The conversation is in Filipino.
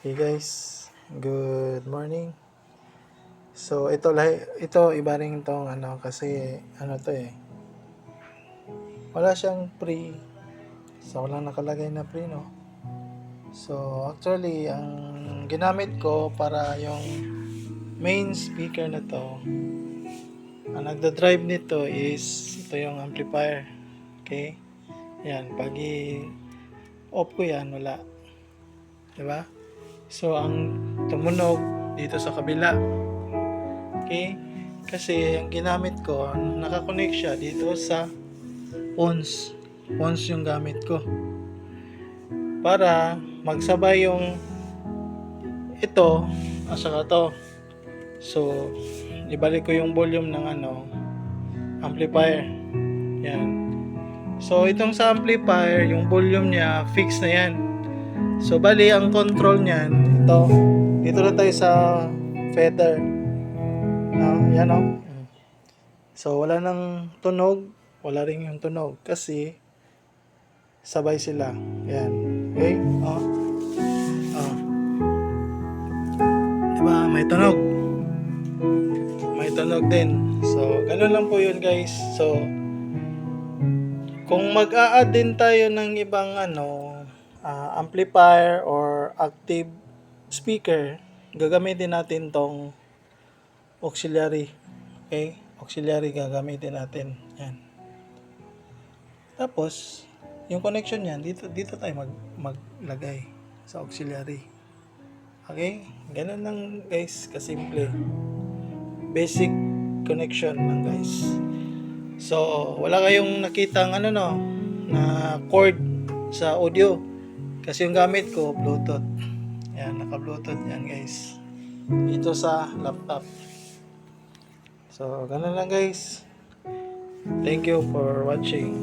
Hey guys, good morning. So ito iba rin tong kasi to wala siyang free. So walang nakalagay na free no. So actually ang ginamit ko para yung main speaker na to, ang nagda-drive nito is ito yung amplifier. Okay? Yan, pag off ko yan, wala. 'Di ba? So ang tumunog dito sa kabila. Okay? Kasi ang ginamit ko, nakakonect siya dito sa phones. Phones yung gamit ko. Para magsabay yung ito at saka to. So, ibalik ko yung volume ng amplifier. Yan. So, itong sa amplifier, yung volume niya, fix na yan. So, bali, ang control niyan, ito. Dito na tayo sa feather. Yan o. So, wala nang tunog. Wala rin yung tunog. Kasi, sabay sila. Yan. Okay? Diba? May tunog. May tunog din. So, ganun lang po yun guys. So, kung mag-a-add din tayo ng ibang amplifier or active speaker, gagamitin natin tong auxiliary. Okay? Auxiliary gagamitin natin. Yan. Tapos, yung connection niyan, dito tayo maglagay sa auxiliary. Okay? Ganun lang guys, kasimple. Basic connection lang guys. So, wala kayong nakitang na cord sa audio. Kasi yung gamit ko, Bluetooth. Yan, naka-Bluetooth yan guys. Ito sa laptop. So, ganun lang guys. Thank you for watching.